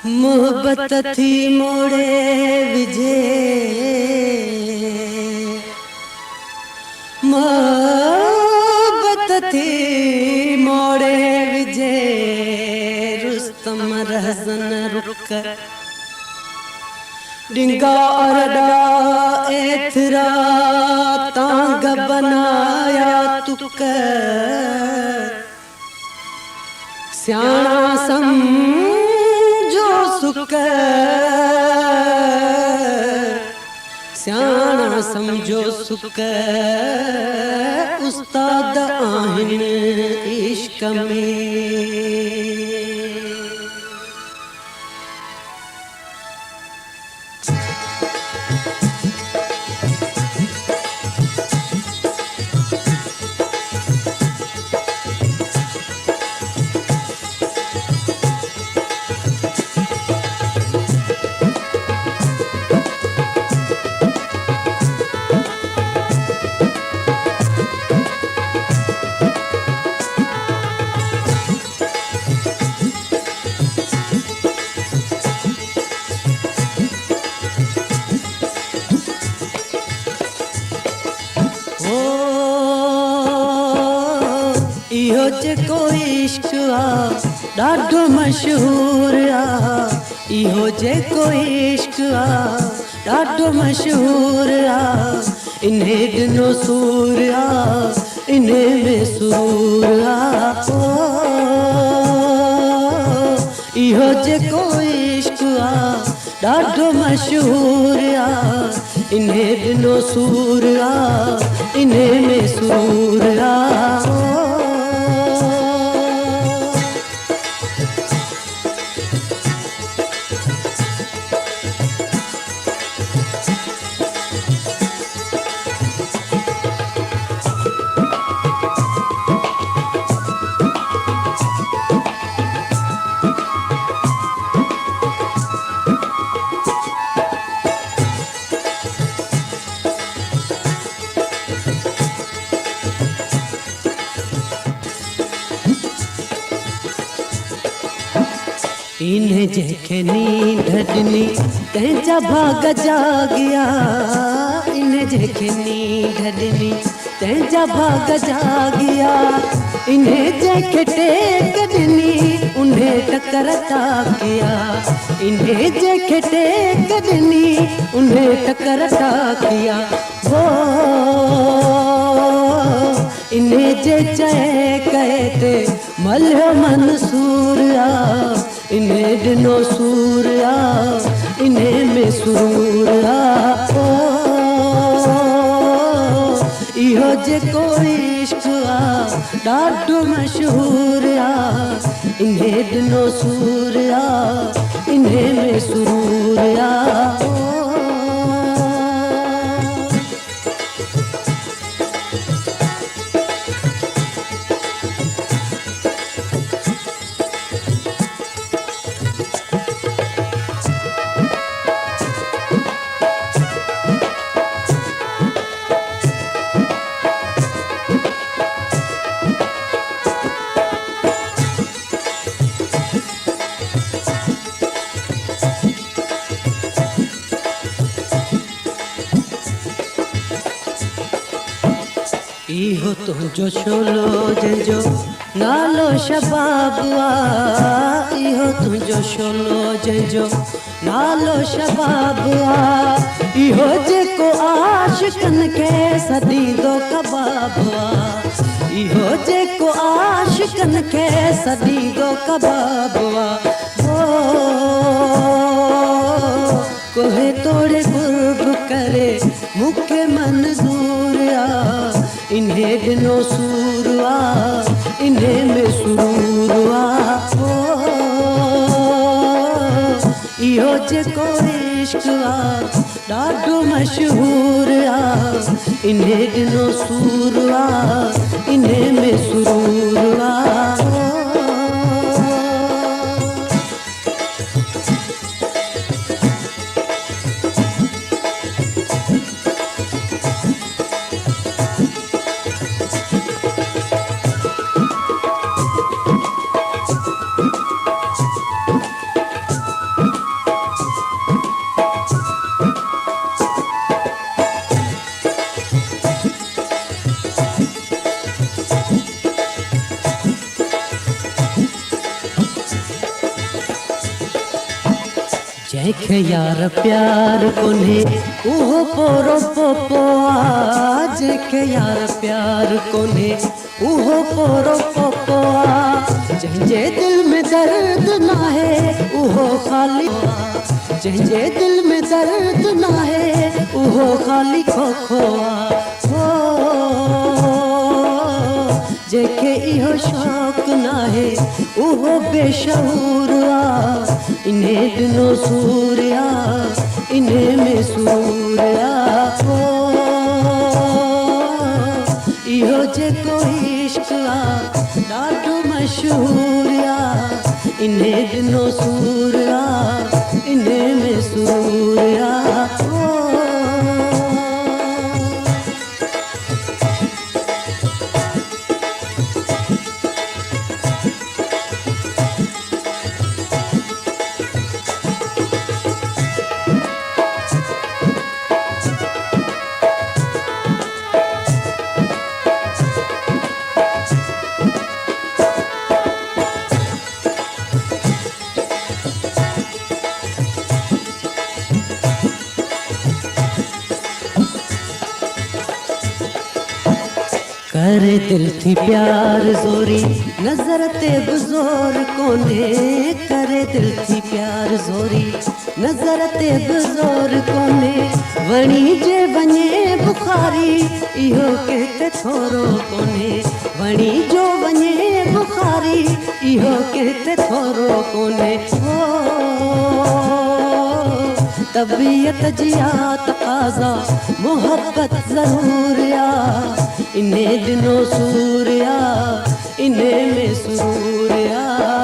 मोहब्बत थी मोड़े विझे, मोहब्बत थी मोड़े विझे, रुस्तम रहसन रुक डिंगा अरडा एथरा तांग बनाया तुक, स्याणा समझो सुक, स्याणा समझो सुक, उस्ताद आहिन इश्क में। इहो जेको इश्क आ ॾाढो मशहूर आ, इहो जेको इश्क आ ॾाढो मशहूर आ, इन्हे ॾिनो सूर आ, इन्हे में सूर आ। इहो जेको इश्क आ ॾाढो मशहूर आ, इन्हे ॾिनो सूर आ, इन्हे में सूर आ। इन्हें जेके नींद ॾिनी तंहिंजा भाग जागिया, इन्हें जेके नींद ॾिनी तंहिंजा भाग जागिया, इन्हें जेके टेक ॾिनी उन्हें टकर ताकिया, इन्हें जेके टेक ॾिनी उन्हें टकर ताकिया। वो इन्हें जे चए कहे ते मल्ह मंसूर आ, इन्हें ॾिनो सूर आ, इन्हें में सूर आ। इहो जेको इश्क आ ॾाढो मशहूर आ, इन्हें ॾिनो सूर आ, इन्हें में सूर आ। इहो तुंहिंजो शोलो जंहिंजो नालो शबाब आ, इहो तुंहिंजो शोलो जंहिंजो नालो शबाब आ, इहो जेको आशिकनि खे सदीदो कबाब आ, इहो जेको आशिकनि खे सदीदो कबाब आ। कोहे तोड़े गुर्ब करे मूंखे मंज़ूर आ, इन्हें ॾिनो सूर आ, इन्हें में सूर आ। इहो जेको इश्क आ ॾाढो मशहूर आ, इन्हें ॾिनो सूर आ, इन्हें में सूर आ। जैखे यार प्यार कोने उहो पोरो पोपोआ, जैखे यार प्यार कोने उहो पोरो पोपोआ, जंहिंजे दिल में दर्द ना है उहो खाली, जंहिंजे दिल में दर्द ना है उहो खाली खोखोआ। हो जंहिंखे इहो शौक़ ना है उहो बेशऊर आ, इन्हे ॾिनो सूर आ, इन्हे में सूर आ। हो इहो जेको इश्क आ ॾाढो मशहूर आ, इन्हे ॾिनो सूर आ, इन्हे में सूर आ। हो करे दिल थी प्यार ज़ोरी नज़र ते बुज़ोर कोने, करे दिल थी प्यार ज़ोरी नज़र ते बुज़ोर कोने, वणी जे वञे बुखारी इहो कहते थोरो कोने, वणी जो वञे बुखारी इहो कहते थोरो कोने। हो तबीयत जिया तक़ाज़ा मोहब्बत ज़रूर आ, इन्हे ॾिनो सूर आ, इन्हे में सूर आ।